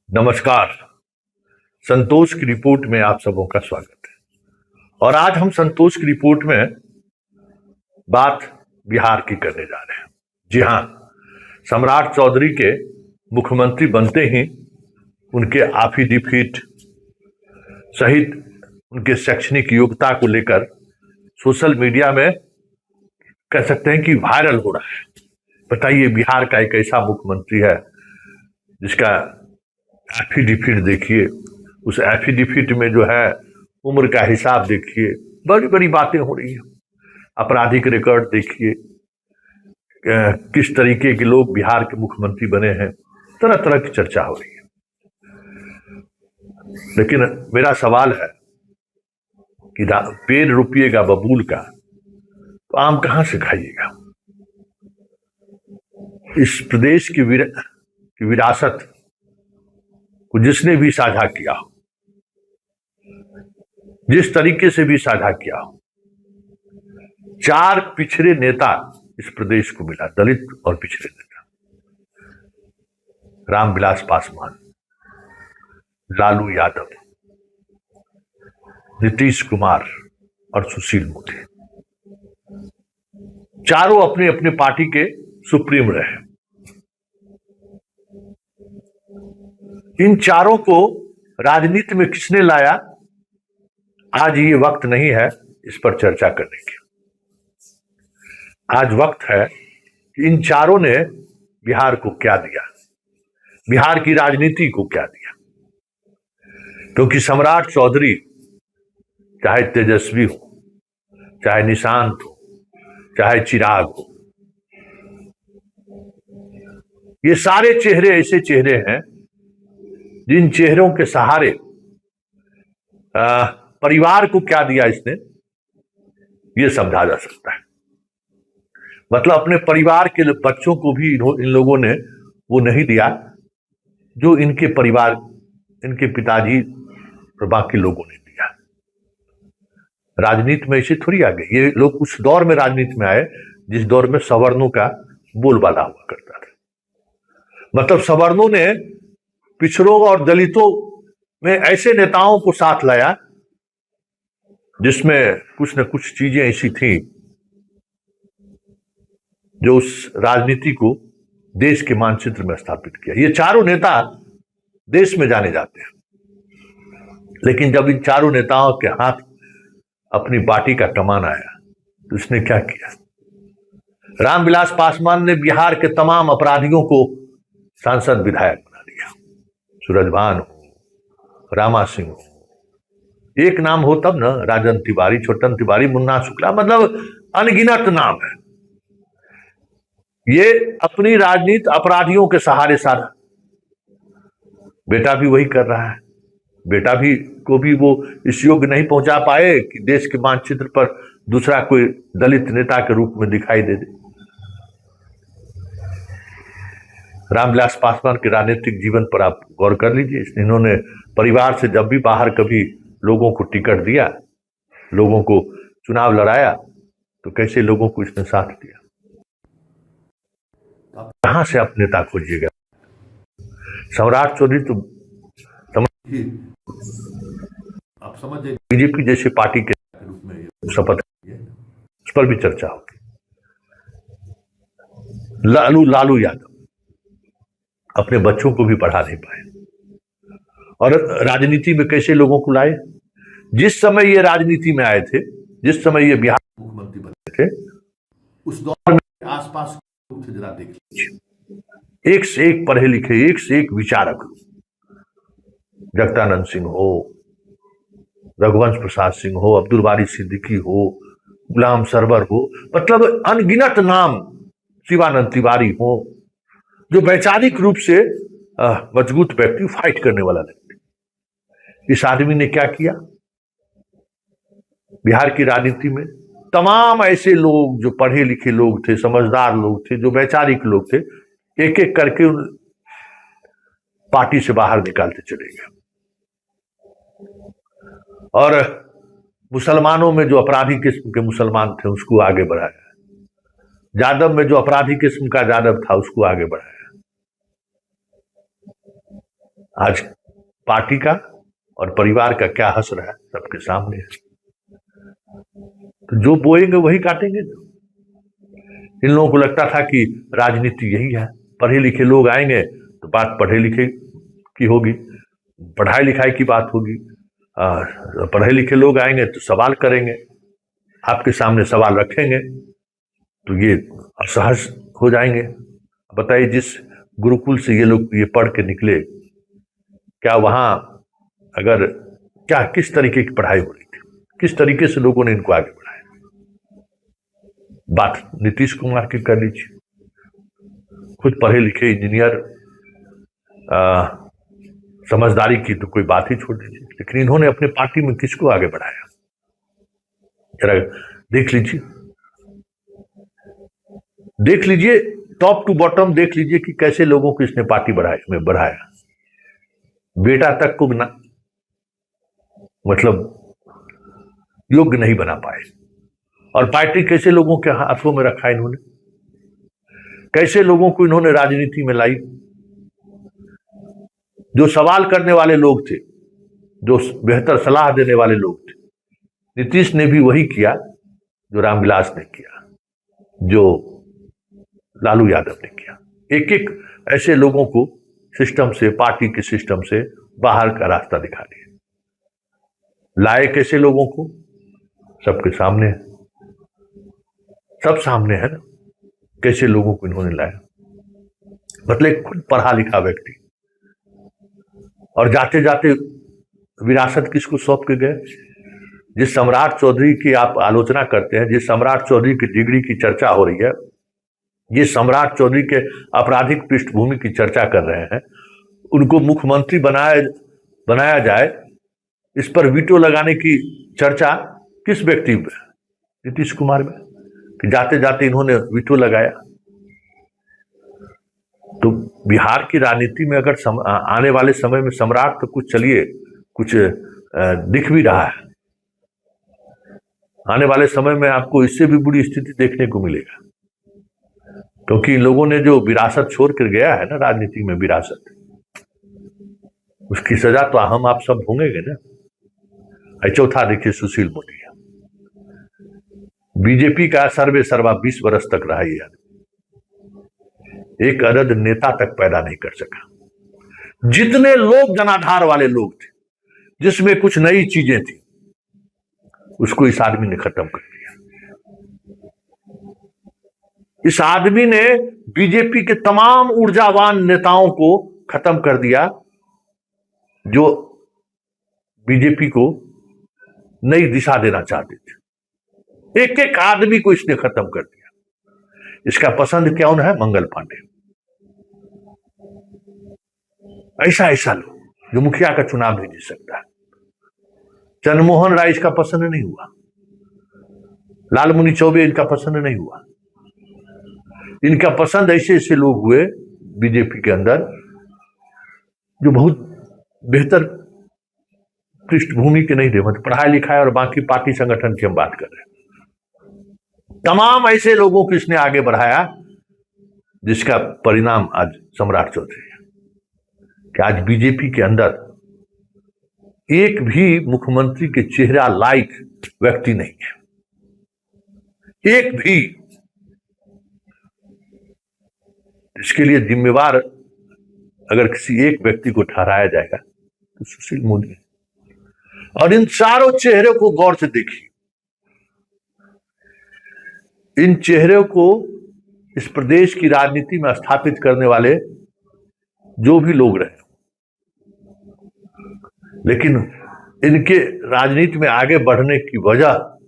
नमस्कार। संतोष की रिपोर्ट में आप सबों का स्वागत है। और आज हम संतोष की रिपोर्ट में बात बिहार की करने जा रहे हैं। जी हां, सम्राट चौधरी के मुख्यमंत्री बनते ही उनके एफिडेविट सहित उनके शैक्षणिक योग्यता को लेकर सोशल मीडिया में कह सकते हैं कि वायरल हो रहा है। बताइए, बिहार का एक ऐसा मुख्यमंत्री है जिसका एफिडेविट देखिए, उस एफिडेविट में जो है उम्र का हिसाब देखिए, बड़ी बड़ी बातें हो रही हैं। आपराधिक रिकॉर्ड देखिए, किस तरीके के लोग बिहार के मुख्यमंत्री बने हैं, तरह तरह की चर्चा हो रही है। लेकिन मेरा सवाल है कि पेड़ रोपिएगा बबूल का तो आम कहां से खाइएगा। इस प्रदेश की विरासत को जिसने भी साझा किया हो, जिस तरीके से भी साझा किया हो, 4 पिछड़े नेता इस प्रदेश को मिला, दलित और पिछड़े नेता। रामविलास पासवान, लालू यादव, नीतीश कुमार और सुशील मोदी, चारों अपने अपने पार्टी के सुप्रीम रहे। इन चारों को राजनीति में किसने लाया, आज ये वक्त नहीं है इस पर चर्चा करने की। आज वक्त है कि इन चारों ने बिहार को क्या दिया, बिहार की राजनीति को क्या दिया। क्योंकि सम्राट चौधरी चाहे तेजस्वी हो, चाहे निशांत हो, चाहे चिराग हो, ये सारे चेहरे ऐसे चेहरे हैं जिन चेहरों के सहारे परिवार को क्या दिया इसने, ये समझा जा सकता है। मतलब अपने परिवार के बच्चों को भी इन लोगों ने वो नहीं दिया जो इनके परिवार, इनके पिताजी और बाकी लोगों ने दिया। राजनीति में ऐसे थोड़ी आ गए ये लोग। उस दौर में राजनीति में आए जिस दौर में सवर्णों का बोलबाला हुआ करता था। मतलब सवर्णों ने पिछड़ों और दलितों में ऐसे नेताओं को साथ लाया जिसमें कुछ न कुछ चीजें ऐसी थी जो उस राजनीति को देश के मानचित्र में स्थापित किया। ये चारों नेता देश में जाने जाते हैं, लेकिन जब इन चारों नेताओं के हाथ अपनी पार्टी का कमान आया तो इसने क्या किया। रामविलास पासवान ने बिहार के तमाम अपराधियों को सांसद विधायक बना दिया। सूरजभान हो, रामा सिंह हो, एक नाम हो तब ना, राजन तिवारी, छोटन तिवारी, मुन्ना शुक्ला, मतलब अनगिनत नाम है। ये अपनी राजनीति अपराधियों के सहारे साधा। बेटा भी वही कर रहा है। बेटा भी को भी वो इस योग्य नहीं पहुंचा पाए कि देश के मानचित्र पर दूसरा कोई दलित नेता के रूप में दिखाई दे दे। रामविलास पासवान के राजनीतिक जीवन पर आप गौर कर लीजिए। इन्होंने परिवार से जब भी बाहर कभी लोगों को टिकट दिया, लोगों को चुनाव लड़ाया, तो कैसे लोगों को इसने साथ दिया। कहां से आप नेता खोजिएगा। सम्राट चौधरी तो आप समझिए बीजेपी जैसे पार्टी के रूप में शपथ, उस पर भी चर्चा होगी। लालू यादव अपने बच्चों को भी पढ़ा नहीं पाए और राजनीति में कैसे लोगों को लाए। जिस समय ये राजनीति में आए थे, जिस समय ये बिहार मुख्यमंत्री बने थे, उस दौर में आसपास लोग थे, जरा देख लीजिए, एक से एक पढ़े लिखे, एक से एक विचारक, जगदानंद सिंह हो, रघुवंश प्रसाद सिंह हो, अब्दुल बारी सिद्दीकी हो, गुलाम सरवर हो, मतलब अनगिनत नाम, शिवानंद तिवारी हो, जो वैचारिक रूप से मजबूत व्यक्ति, फाइट करने वाला व्यक्ति। इस आदमी ने क्या किया बिहार की राजनीति में। तमाम ऐसे लोग जो पढ़े लिखे लोग थे, समझदार लोग थे, जो वैचारिक लोग थे, एक एक करके उन पार्टी से बाहर निकालते चले गए। और मुसलमानों में जो अपराधी किस्म के मुसलमान थे उसको आगे बढ़ाया। यादव में जो अपराधी किस्म का यादव था उसको आगे बढ़ाया। आज पार्टी का और परिवार का क्या हश्र रहा है सबके सामने है। तो जो बोएंगे वही काटेंगे। इन लोगों को लगता था कि राजनीति यही है, पढ़े लिखे लोग आएंगे तो बात पढ़े लिखे की होगी, पढ़ाई लिखाई की बात होगी, पढ़े लिखे लोग आएंगे तो सवाल करेंगे, आपके सामने सवाल रखेंगे तो ये असहज हो जाएंगे। बताइए, जिस गुरुकुल से ये लोग ये पढ़ के निकले, क्या वहां अगर क्या किस तरीके की पढ़ाई हो रही थी, किस तरीके से लोगों ने इनको आगे बढ़ाया। बात नीतीश कुमार की कर लीजिए, खुद पढ़े लिखे इंजीनियर, समझदारी की तो कोई बात ही छोड़ दीजिए, लेकिन इन्होंने अपने पार्टी में किसको आगे बढ़ाया जरा देख लीजिए, देख लीजिए टॉप टू बॉटम देख लीजिए कि कैसे लोगों को इसने पार्टी बढ़ाया। बेटा तक को ना मतलब योग्य नहीं बना पाए, और पार्टी कैसे लोगों के हाथों में रखा इन्होंने, कैसे लोगों को इन्होंने राजनीति में लाई। जो सवाल करने वाले लोग थे, जो बेहतर सलाह देने वाले लोग थे, नीतीश ने भी वही किया जो रामविलास ने किया, जो लालू यादव ने किया। एक एक ऐसे लोगों को सिस्टम से, पार्टी के सिस्टम से बाहर का रास्ता दिखा दिया। लाए कैसे लोगों को, सबके सामने है, सब सामने है ना, कैसे लोगों को इन्होंने लाया। मतलब खुद पढ़ा लिखा व्यक्ति, और जाते जाते विरासत किसको सौंप के गए। जिस सम्राट चौधरी की आप आलोचना करते हैं, जिस सम्राट चौधरी की डिग्री की चर्चा हो रही है, जिस सम्राट चौधरी के आपराधिक पृष्ठभूमि की चर्चा कर रहे हैं, उनको मुख्यमंत्री बनाया जाए, इस पर वीटो लगाने की चर्चा किस व्यक्ति में? नीतीश कुमार में, कि जाते जाते इन्होंने वीटो लगाया। तो बिहार की राजनीति में अगर आने वाले समय में सम्राट तो कुछ चलिए कुछ दिख भी रहा है, आने वाले समय में आपको इससे भी बुरी स्थिति देखने को मिलेगा, क्योंकि इन लोगों ने जो विरासत छोड़ कर गया है ना राजनीति में, विरासत, उसकी सजा तो हम आप सब भोगेंगे ना। चौथा देखिए, सुशील मोदी, बीजेपी का सर्वे सर्वा 20 वर्ष तक रहा ही है, एक अरद नेता तक पैदा नहीं कर सका। जितने लोग जनाधार वाले लोग थे, जिसमें कुछ नई चीजें थी, उसको इस आदमी ने खत्म कर दिया। इस आदमी ने बीजेपी के तमाम ऊर्जावान नेताओं को खत्म कर दिया, जो बीजेपी को नई दिशा देना चाहते थे। एक एक आदमी को इसने खत्म कर दिया। इसका पसंद कौन है? मंगल पांडे। ऐसा लोग जो मुखिया का चुनाव नहीं जीत सकता। चंद्रमोहन राय इसका पसंद नहीं हुआ, लालमुनि चौबे इनका पसंद नहीं हुआ। इनका पसंद ऐसे लोग हुए बीजेपी के अंदर जो बहुत बेहतर पृष्ठभूमि के नहीं थे, मतलब पढ़ाई लिखाई और बाकी पार्टी संगठन की हम बात कर रहे हैं। तमाम ऐसे लोगों को इसने आगे बढ़ाया, जिसका परिणाम आज सम्राट चौधरी है कि आज बीजेपी के अंदर एक भी मुख्यमंत्री के चेहरा लायक व्यक्ति नहीं है, एक भी। इसके लिए जिम्मेवार अगर किसी एक व्यक्ति को ठहराया जाएगा तो सुशील मोदी है। और इन चारों चेहरे को गौर से देखिए, इन चेहरों को इस प्रदेश की राजनीति में स्थापित करने वाले जो भी लोग रहे, लेकिन इनके राजनीति में आगे बढ़ने की वजह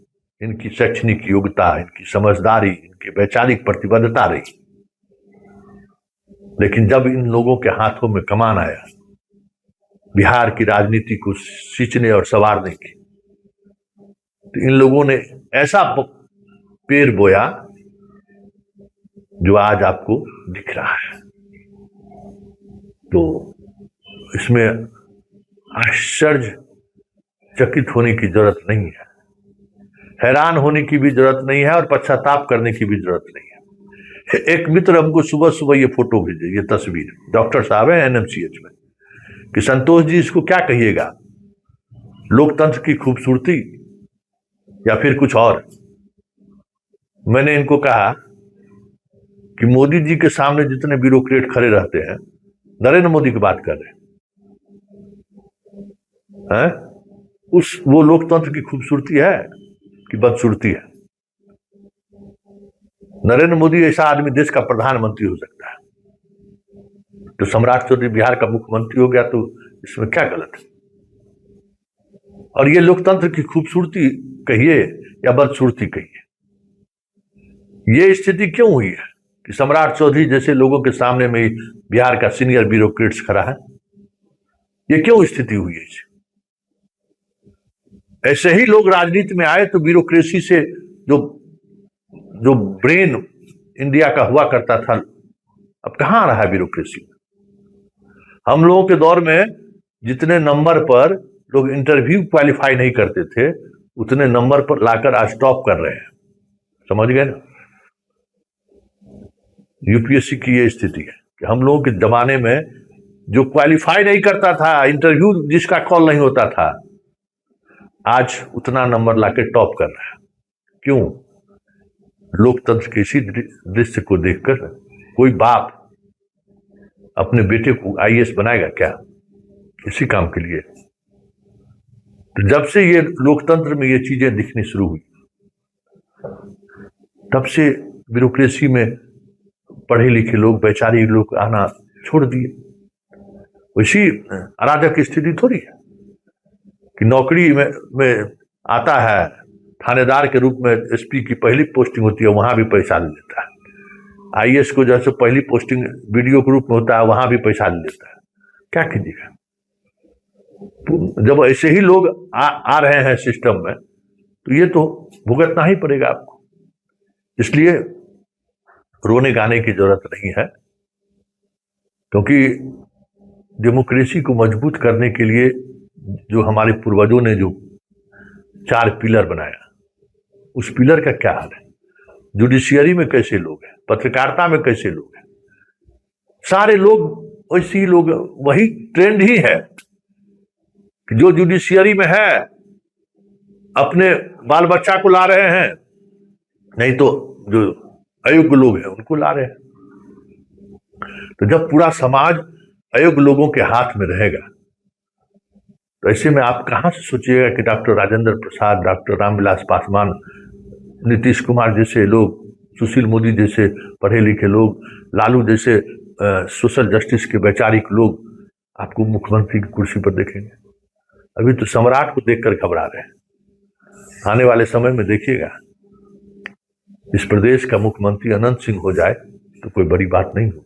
इनकी शैक्षणिक योग्यता, इनकी समझदारी, इनकी वैचारिक प्रतिबद्धता रही। लेकिन जब इन लोगों के हाथों में कमान आया बिहार की राजनीति को सींचने और संवारने की, तो इन लोगों ने ऐसा पेड़ बोया जो आज आपको दिख रहा है। तो इसमें आश्चर्यचकित होने की जरूरत नहीं है, हैरान होने की भी जरूरत नहीं है, और पश्चाताप करने की भी जरूरत नहीं है। एक मित्र हमको सुबह सुबह ये फोटो भेजे, ये तस्वीर, डॉक्टर साहब है एनएमसीएच में, कि संतोष जी इसको क्या कहिएगा, लोकतंत्र की खूबसूरती या फिर कुछ और। मैंने इनको कहा कि मोदी जी के सामने जितने ब्यूरोक्रेट खड़े रहते हैं, नरेंद्र मोदी की बात कर रहे हैं, वो लोकतंत्र की खूबसूरती है कि बदसूरती है। नरेंद्र मोदी ऐसा आदमी देश का प्रधानमंत्री हो सकता है, तो सम्राट चौधरी बिहार का मुख्यमंत्री हो गया, तो इसमें क्या गलत है। और ये लोकतंत्र की खूबसूरती कहिए या बदसूरती कहिए, ये स्थिति क्यों हुई है कि सम्राट चौधरी जैसे लोगों के सामने में बिहार का सीनियर ब्यूरोक्रेट्स खड़ा है? ये क्यों स्थिति हुई है? ऐसे ही लोग राजनीति में आए तो ब्यूरोक्रेसी से जो ब्रेन इंडिया का हुआ करता था, अब कहां रहा है ब्यूरोक्रेसी? हम लोगों के दौर में जितने नंबर पर लोग इंटरव्यू क्वालिफाई नहीं करते थे, उतने नंबर पर लाकर आज टॉप कर रहे हैं। समझ गए ना? यूपीएससी की ये स्थिति है कि हम लोगों के जमाने में जो क्वालिफाई नहीं करता था, इंटरव्यू जिसका कॉल नहीं होता था, आज उतना नंबर लाके टॉप कर रहा है। क्यों? लोकतंत्र के इसी दृश्य को देखकर कोई बाप अपने बेटे को आईएएस बनाएगा क्या? इसी काम के लिए। तो जब से ये लोकतंत्र में ये चीजें दिखनी शुरू हुई, तब से ब्यूरोक्रेसी में पढ़े लिखे लोग, वैचारिक लोग आना छोड़ दिए। वैसी अराजक स्थिति थोड़ी है कि नौकरी में आता है, थानेदार के रूप में एसपी की पहली पोस्टिंग होती है, वहां भी पैसा ले लेता है। आईएएस को जैसे पहली पोस्टिंग बीडीओ के रूप में होता है, वहां भी पैसा ले लेता है। क्या कीजिएगा? तो जब ऐसे ही लोग आ रहे हैं सिस्टम में, तो ये तो भुगतना ही पड़ेगा आपको। इसलिए रोने गाने की जरूरत नहीं है, क्योंकि डेमोक्रेसी को मजबूत करने के लिए जो हमारे पूर्वजों ने जो 4 पिलर बनाया, उस पिलर का क्या हाल है? जुडिशियरी में कैसे लोग हैं, पत्रकारिता में कैसे लोग हैं, सारे लोग वैसे ही लोग। वही ट्रेंड ही है कि जो जुडिशियरी में है अपने बाल बच्चा को ला रहे हैं, नहीं तो जो अयोग्य लोग हैं उनको ला रहे हैं। तो जब पूरा समाज अयोग्य लोगों के हाथ में रहेगा, तो ऐसे में आप कहां से सोचिएगा कि डॉक्टर राजेंद्र प्रसाद, डॉक्टर रामविलास पासवान, नीतीश कुमार जैसे लोग, सुशील मोदी जैसे पढ़े लिखे लोग, लालू जैसे सोशल जस्टिस के वैचारिक लोग आपको मुख्यमंत्री की कुर्सी पर देखेंगे? अभी तो सम्राट को देखकर घबरा रहे हैं। आने वाले समय में देखिएगा, इस प्रदेश का मुख्यमंत्री अनंत सिंह हो जाए तो कोई बड़ी बात नहीं हो।